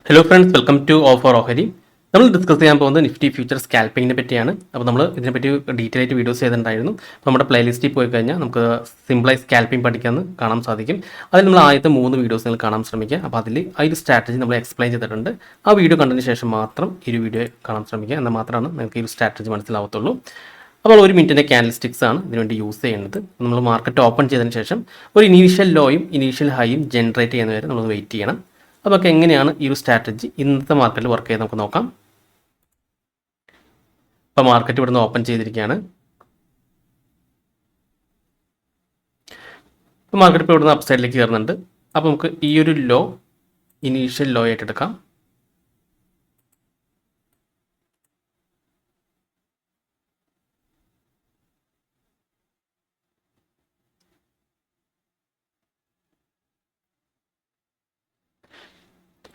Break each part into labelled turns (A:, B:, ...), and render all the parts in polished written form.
A: Hello friends, welcome to offer ഓഹരി. നമ്മൾ discuss ചെയ്യാൻ പോകുന്നത് നിഫ്റ്റി ഫ്യൂച്ചർ സ്കാൽപ്പിങ്ങിനെ പറ്റിയാണ്. അപ്പോൾ നമ്മൾ ഇതിനെപ്പറ്റി ഡീറ്റെയിൽ ആയിട്ട് വീഡിയോസ് ചെയ്തിട്ടുണ്ടായിരുന്നു. അപ്പോൾ നമ്മുടെ പ്ലേലിസ്റ്റിൽ പോയി കഴിഞ്ഞാൽ നമുക്ക് സിമ്പിളായി സ്കാൽപ്പിംഗ് പഠിക്കാമെന്ന് കാണാൻ സാധിക്കും. അതിൽ നമ്മൾ ആദ്യത്തെ 3 വീഡിയോസ് നിങ്ങൾ കാണാൻ ശ്രമിക്കുക. അപ്പോൾ അതിൽ ആ ഒരു സ്ട്രാറ്റജി നമ്മൾ എക്സ്പ്ലെയിൻ ചെയ്തിട്ടുണ്ട്. ആ വീഡിയോ കണ്ടതിന് ശേഷം മാത്രം ഈ ഒരു വീഡിയോ കാണാൻ ശ്രമിക്കുക. എന്നാൽ മാത്രമാണ് നിങ്ങൾക്ക് ഈ ഒരു സ്ട്രാറ്റജി മനസ്സിലാവത്തുള്ളൂ. അപ്പോൾ 1 മിനിറ്റിൻ്റെ ക്യാൻഡിൽ സ്റ്റിക്സ് ആണ് ഇതിനുവേണ്ടി യൂസ് ചെയ്യുന്നത്. നമ്മൾ മാർക്കറ്റ് ഓപ്പൺ ചെയ്തതിന് ശേഷം ഒരു ഇനീഷ്യൽ ലോയും ഇനീഷ്യൽ ഹൈയും ജനറേറ്റ് ചെയ്യുന്നവരെ നമ്മൾ വെയിറ്റ് ചെയ്യണം. അപ്പോൾ എങ്ങനെയാണ് ഈ ഒരു സ്ട്രാറ്റജി ഇന്നത്തെ മാർക്കറ്റിൽ വർക്ക് ചെയ്ത് നമുക്ക് നോക്കാം. അപ്പോൾ മാർക്കറ്റ് ഇവിടുന്ന് ഓപ്പൺ ചെയ്തിരിക്കുകയാണ്. ഇപ്പോൾ മാർക്കറ്റ് ഇപ്പോൾ ഇവിടുന്ന് അപ്സൈഡിലേക്ക് കയറുന്നുണ്ട്. അപ്പോൾ നമുക്ക് ഈ ഒരു ലോ ഇനീഷ്യൽ ലോ ആയിട്ട് എടുക്കാം.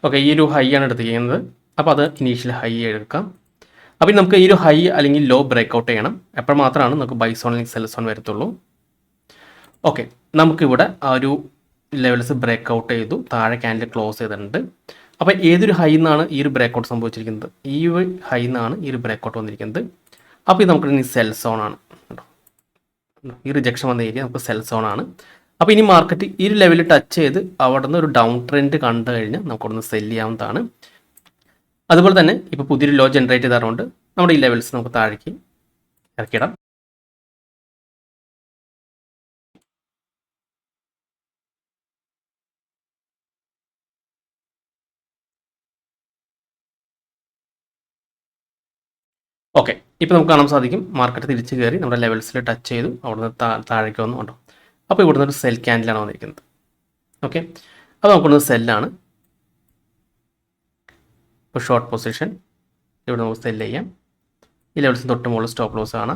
A: ഓക്കെ, ഈ ഒരു ഹൈ ആണ് എടുത്തിരിക്കുന്നത്. അപ്പോൾ അത് ഇനീഷ്യൽ ഹൈ എടുക്കാം. അപ്പോൾ നമുക്ക് ഈ ഒരു ഹൈ അല്ലെങ്കിൽ ലോ ബ്രേക്ക്ഔട്ട് ചെയ്യണം. എപ്പോൾ മാത്രമാണ് നമുക്ക് ബൈ സോൺ അല്ലെങ്കിൽ സെൽ സോൺ വരത്തുള്ളൂ. ഓക്കെ, നമുക്കിവിടെ ആ ഒരു ലെവൽസ് ബ്രേക്ക്ഔട്ട് ചെയ്തു, താഴെ ക്യാൻഡിൽ ക്ലോസ് ചെയ്തിട്ടുണ്ട്. അപ്പോൾ ഏതൊരു ഹൈ നിന്നാണ് ഈ ഒരു ബ്രേക്ക്ഔട്ട് സംഭവിച്ചിരിക്കുന്നത്? ഈ ഒരു ഹൈ നിന്നാണ് ഈ ഒരു ബ്രേക്ക്ഔട്ട് വന്നിരിക്കുന്നത്. അപ്പോൾ ഇത് നമുക്ക് ഇനി സെൽ സോൺ ആണ് കേട്ടോ. ഈ റിജക്ഷൻ വന്ന ഏരിയ നമുക്ക് സെൽ സോൺ ആണ്. അപ്പോൾ ഇനി മാർക്കറ്റ് ഈ ഒരു ലെവലിൽ ടച്ച് ചെയ്ത് അവിടെ നിന്ന് ഒരു ഡൗൺ ട്രെൻഡ് കണ്ടു കഴിഞ്ഞാൽ നമുക്ക് അവിടെ നിന്ന് സെല് ചെയ്യാവുന്നതാണ്. അതുപോലെ തന്നെ ഇപ്പോൾ പുതിയൊരു ലോ ജനറേറ്റ് ചെയ്താറുണ്ട്. നമ്മുടെ ഈ ലെവൽസ് നമുക്ക് താഴേക്ക് ഇറക്കിയിടാം. ഓക്കെ, ഇപ്പോൾ നമുക്ക് കാണാൻ സാധിക്കും മാർക്കറ്റ് തിരിച്ച് കയറി നമ്മുടെ ലെവൽസിൽ ടച്ച് ചെയ്തു, അവിടുന്ന് താഴേക്ക് വന്നു കൊണ്ടോ. അപ്പോൾ ഇവിടുന്ന് ഒരു സെൽ ക്യാൻഡിലാണ് വന്നിരിക്കുന്നത്. ഓക്കെ, അപ്പോൾ നമുക്കൊന്ന് സെല്ലാണ്. ഇപ്പോൾ ഷോർട്ട് പൊസിഷൻ ഇവിടെ നമുക്ക് സെല് ചെയ്യാം. ഈ ലെവൽസിന് തൊട്ട് മുകളിൽ സ്റ്റോപ്പ് ലോസ് ആണ്.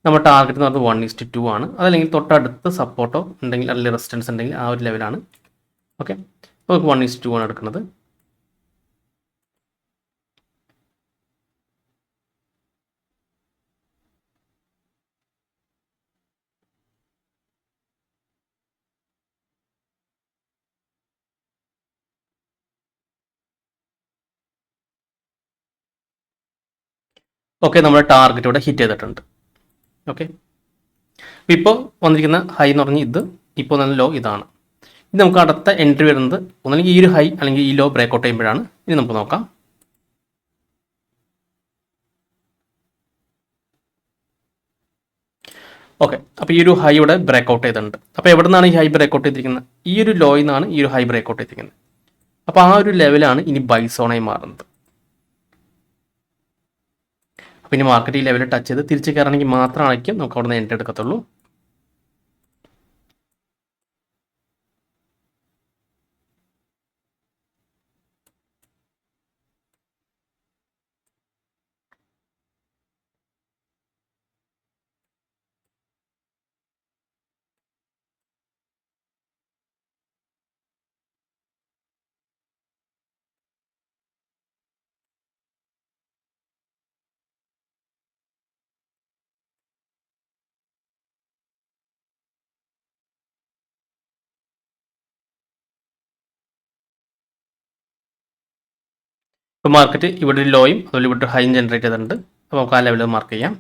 A: നമ്മുടെ ടാർഗറ്റ് എന്ന് പറയുന്നത് 1:2 ആണ്. അതല്ലെങ്കിൽ തൊട്ടടുത്ത് സപ്പോർട്ടോ ഉണ്ടെങ്കിൽ അല്ലെങ്കിൽ റെസിസ്റ്റൻസ് ഉണ്ടെങ്കിൽ ആ ഒരു ലെവലാണ്. ഓക്കെ, നമുക്ക് 1:2 ആണ് എടുക്കുന്നത്. ഓക്കെ, നമ്മുടെ ടാർഗറ്റ് ഇവിടെ ഹിറ്റ് ചെയ്തിട്ടുണ്ട്. ഓക്കെ, ഇപ്പോൾ വന്നിരിക്കുന്ന ഹൈ എന്ന് പറഞ്ഞാൽ ഇത്, ഇപ്പോൾ നല്ല ലോ ഇതാണ്. ഇനി നമുക്ക് അടുത്ത എൻട്രി വരുന്നത് ഒന്നല്ലെങ്കിൽ ഈ ഒരു ഹൈ അല്ലെങ്കിൽ ഈ ലോ ബ്രേക്ക്ഔട്ട് ചെയ്യുമ്പോഴാണ്. ഇനി നമുക്ക് നോക്കാം. ഓക്കെ, അപ്പോൾ ഈ ഒരു ഹൈ ഇവിടെ ബ്രേക്ക്ഔട്ട് ചെയ്തിട്ടുണ്ട്. അപ്പോൾ എവിടെ നിന്നാണ് ഈ ഹൈ ബ്രേക്ക്ഔട്ട് ചെയ്തിരിക്കുന്നത്? ഈ ഒരു ലോയിൽ നിന്നാണ് ഈ ഒരു ഹൈ ബ്രേക്ക്ഔട്ട് ചെയ്തിരിക്കുന്നത്. അപ്പോൾ ആ ഒരു ലെവലാണ് ഇനി ബൈ സോണായി മാറുന്നത്. അപ്പോൾ ഇനി മാർക്കറ്റ് ഈ ലെവലിൽ ടച്ച് ചെയ്ത് തിരിച്ച് കയറണമെങ്കിൽ മാത്രമായിരിക്കും നമുക്ക് അവിടെ നിന്ന് എൻട്രി എടുക്കത്തുള്ളൂ. ഇപ്പോൾ മാർക്കറ്റ് ഇവിടെ ഒരു ലോയും അതുപോലെ ഇവിടെ ഹൈയും ജനറേറ്റ് ചെയ്തിട്ടുണ്ട്. അപ്പോൾ നമുക്ക് ആ ലെവലിൽ മാർക്ക് ചെയ്യാം.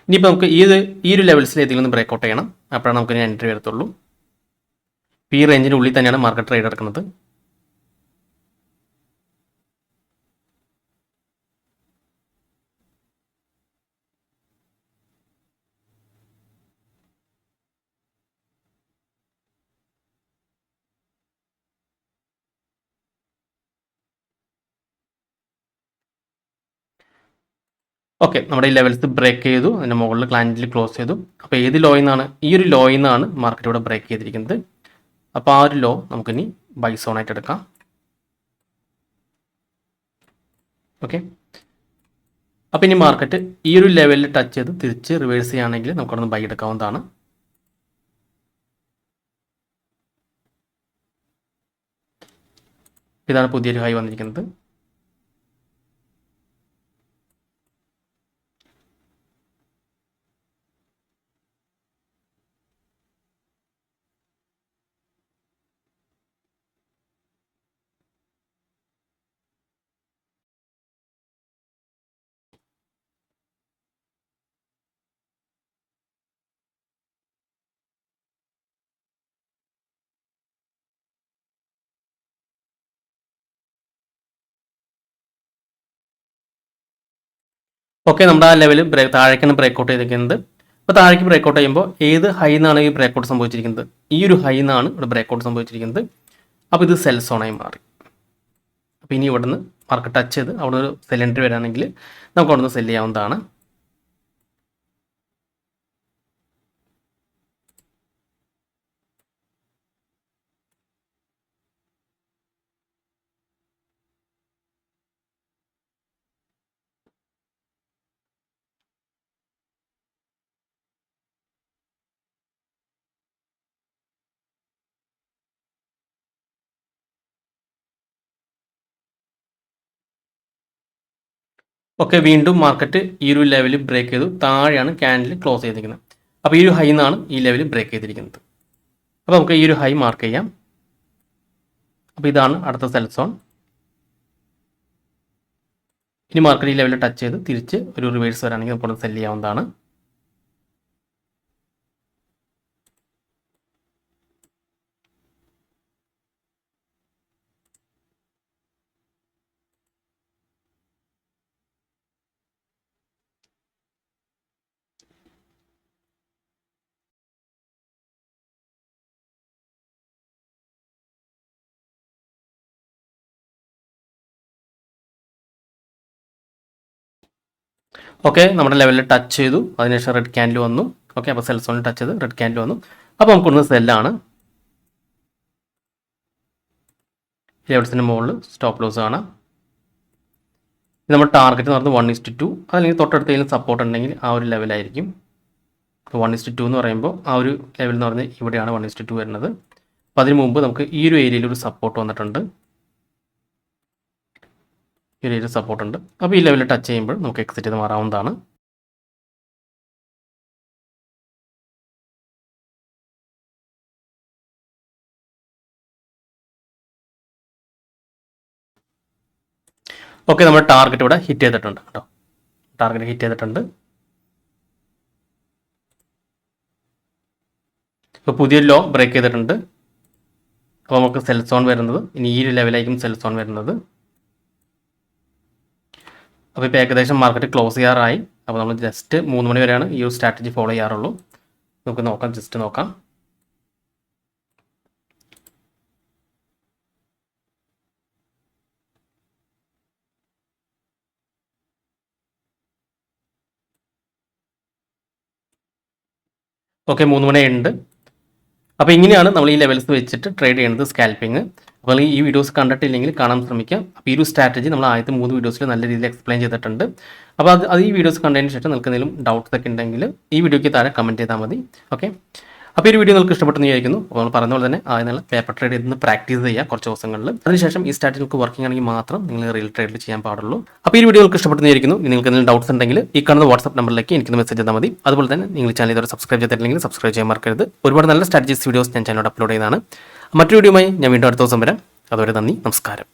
A: ഇനിയിപ്പോൾ നമുക്ക് ഈ ഒരു ലെവൽസിൽ ഏതെങ്കിലും ഒന്ന് ബ്രേക്ക്ഔട്ട് ചെയ്യണം. അപ്പോഴാണ് നമുക്ക് ഇനി എൻട്രി വരത്തുള്ളൂ. ഈ റേഞ്ചിൻ്റെ ഉള്ളിൽ തന്നെയാണ് മാർക്കറ്റ് ട്രേഡ് എടുക്കുന്നത്. ഓക്കെ, നമ്മുടെ ഈ ലെവൽസ് ബ്രേക്ക് ചെയ്തു, അതിൻ്റെ മുകളിൽ ക്ലാൻഡിൽ ക്ലോസ് ചെയ്തു. അപ്പോൾ ഏത് ലോയിൽ നിന്നാണ്? ഈ ഒരു ലോയിൽ നിന്നാണ് മാർക്കറ്റ് ഇവിടെ ബ്രേക്ക് ചെയ്തിരിക്കുന്നത്. അപ്പോൾ ആ ഒരു ലോ നമുക്കിനി ബൈ സോണായിട്ട് എടുക്കാം. ഓക്കെ, അപ്പോൾ ഇനി മാർക്കറ്റ് ഈ ഒരു ലെവലിൽ ടച്ച് ചെയ്ത് തിരിച്ച് റിവേഴ്സ് ചെയ്യുകയാണെങ്കിൽ നമുക്കവിടെ നിന്ന് ബൈ എടുക്കാവുന്നതാണ്. ഇതാണ് പുതിയൊരു ഹൈ വന്നിരിക്കുന്നത്. ഓക്കെ, നമ്മുടെ ആ ലെവൽ താഴേക്കാണ് ബ്രേക്കൗട്ട് ചെയ്തിരിക്കുന്നത്. അപ്പോൾ താഴേക്ക് ബ്രേക്കൗട്ട് ചെയ്യുമ്പോൾ ഏത് ഹൈ നിന്നാണ് ഈ ബ്രേക്കൗട്ട് സംഭവിച്ചിരിക്കുന്നത്? ഈ ഒരു ഹൈ നിന്നാണ് ഇവിടെ ബ്രേക്കൗട്ട് സംഭവിച്ചിരിക്കുന്നത്. അപ്പോൾ ഇത് സെൽ സോണായി മാറി. അപ്പോൾ ഇനി ഇവിടെ നിന്ന് മാർക്കറ്റ് ടച്ച് ചെയ്ത് അവിടെ ഒരു സെൽ എൻട്രി വരാണെങ്കിൽ നമുക്ക് അവിടെ നിന്ന് സെല് ചെയ്യാവുന്നതാണ്. ഓക്കെ, വീണ്ടും മാർക്കറ്റ് ഈ ഒരു ലെവൽ ബ്രേക്ക് ചെയ്തു. താഴെയാണ് ക്യാൻഡിൽ ക്ലോസ് ചെയ്തിരിക്കുന്നത്. അപ്പോൾ ഈ ഒരു ഹൈ നിന്നാണ് ഈ ലെവൽ ബ്രേക്ക് ചെയ്തിരിക്കുന്നത്. അപ്പോൾ നമുക്ക് ഈ ഒരു ഹൈ മാർക്ക് ചെയ്യാം. അപ്പോൾ ഇതാണ് അടുത്ത സെൽ സോൺ. ഇനി മാർക്കറ്റ് ഈ ലെവലിൽ ടച്ച് ചെയ്ത് തിരിച്ച് ഒരു റിവേഴ്സ് വരാണെങ്കിൽ നമുക്ക് സെല് ചെയ്യാവുന്നതാണ്. ഓക്കെ, നമ്മുടെ ലെവലിൽ ടച്ച് ചെയ്തു. അതിനുശേഷം റെഡ് ക്യാൻഡിൽ വന്നു. ഓക്കെ, അപ്പോൾ സെൽ സോണിൽ ടച്ച് ചെയ്ത് റെഡ് ക്യാൻഡിൽ വന്നു. അപ്പോൾ നമുക്കൊന്ന് സെല്ലാണ്. ലെവൽസിൻ്റെ മുകളിൽ സ്റ്റോപ്പ് ലോസ് കാണാം. നമ്മുടെ ടാർഗറ്റ് എന്ന് പറയുന്നത് 1:2, അല്ലെങ്കിൽ തൊട്ടടുത്തേലും സപ്പോർട്ട് ഉണ്ടെങ്കിൽ ആ ഒരു ലെവലായിരിക്കും. 1:2 എന്ന് പറയുമ്പോൾ ആ ഒരു ലെവൽ എന്ന് പറഞ്ഞാൽ ഇവിടെയാണ് 1:2 വരുന്നത്. അപ്പോൾ അതിന് മുമ്പ് നമുക്ക് ഈ ഒരു ഏരിയയിൽ ഒരു സപ്പോർട്ട് വന്നിട്ടുണ്ട്. ഈ ഒരു ഏരിയ സപ്പോർട്ട് ഉണ്ട്. അപ്പോൾ ഈ ലെവലിൽ ടച്ച് ചെയ്യുമ്പോൾ നമുക്ക് എക്സിറ്റ് ചെയ്ത് മാറാവുന്നതാണ്. ഓക്കെ, നമ്മുടെ ടാർഗറ്റ് ഇവിടെ ഹിറ്റ് ചെയ്തിട്ടുണ്ട് കേട്ടോ. ടാർഗറ്റ് ഹിറ്റ് ചെയ്തിട്ടുണ്ട്. ഇപ്പോൾ പുതിയൊരു ലോ ബ്രേക്ക് ചെയ്തിട്ടുണ്ട്. അപ്പോൾ നമുക്ക് സെൽ സോൺ വരുന്നത് ഇനി ഈ ഒരു ലെവലായിരിക്കും സെൽ സോൺ വരുന്നത്. അപ്പോൾ ഇപ്പോൾ ഏകദേശം മാർക്കറ്റ് ക്ലോസ് ചെയ്യാറായി. അപ്പോൾ നമ്മൾ ജസ്റ്റ് 3 മണി വരെയാണ് ഈ ഒരു സ്ട്രാറ്റജി ഫോളോ ചെയ്യാറുള്ളൂ. നമുക്ക് നോക്കാം, ജസ്റ്റ് നോക്കാം. ഓക്കെ, 3 മണി ഉണ്ട്. അപ്പോൾ ഇങ്ങനെയാണ് നമ്മൾ ഈ ലെവൽസ് വെച്ചിട്ട് ട്രേഡ് ചെയ്യുന്നത്, സ്കാൽപ്പിംഗ്. അപ്പോൾ ഈ വീഡിയോസ് കണ്ടിട്ടില്ലെങ്കിൽ കാണാൻ ശ്രമിക്കാം. അപ്പോൾ ഈ ഒരു സ്ട്രാറ്റജി നമ്മൾ ആദ്യത്തെ 3 വീഡിയോസിൽ നല്ല രീതിയിൽ എക്സ്പ്ലെയിൻ ചെയ്തിട്ടുണ്ട്. അപ്പോൾ അത് ഈ വീഡിയോസ് കണ്ടതിന് ശേഷം നിങ്ങൾക്ക് എന്തെങ്കിലും ഡൗട്ട്സ് ഒക്കെ ഉണ്ടെങ്കിൽ ഈ വീഡിയോയ്ക്ക് താഴെ കമൻറ്റ് ചെയ്താൽ മതി. ഓക്കെ, അപ്പോൾ ഈ വീഡിയോ നിങ്ങൾക്ക് ഇഷ്ടപ്പെട്ടെന്ന് വിചാരിക്കുന്നു. അപ്പോൾ നമ്മൾ പറഞ്ഞ പോലെ തന്നെ ആദ്യം പേപ്പർ ട്രേഡ് ചെയ്ത് പ്രാക്ടീസ് ചെയ്യുക കുറച്ച് ദിവസങ്ങളിൽ. അതിനുശേഷം ഈ സ്ട്രാറ്റജി നിങ്ങൾക്ക് വർക്കിംഗ് ആണെങ്കിൽ മാത്രം നിങ്ങൾ റിയൽ ട്രേഡിൽ ചെയ്യാൻ പാടുള്ളൂ. അപ്പോൾ ഈ വീഡിയോ നിങ്ങൾക്ക് ഇഷ്ടപ്പെട്ടെന്ന് വിചാരിക്കുന്നു. നിങ്ങൾക്ക് എന്തെങ്കിലും ഡൗട്ട്സ് ഉണ്ടെങ്കിൽ ഈ കാണുന്ന വാട്സ്ആപ്പ് നമ്പറിലേക്ക് എനിക്ക് മെസ്സേജ് ചെയ്താൽ മതി. അതുപോലെ തന്നെ നിങ്ങൾ ചാനൽ ഇതുവരെ സബ്സ്ക്രൈബ് ചെയ്തിട്ടില്ലെങ്കിൽ സബ്സ്ക്രൈബ് ചെയ്യാൻ മറക്കരുത്. ഒരുപാട് നല്ല സ്ട്രാറ്റജീസ് വീഡിയോസ് ഞാൻ ചാനലോട് അപ്ലോഡ് ചെയ്യുന്നതാണ്. മറ്റൊരു വീഡിയോയുമായി ഞാൻ വീണ്ടും അടുത്ത ദിവസം വരാം. അതുവരെ നന്ദി, നമസ്കാരം.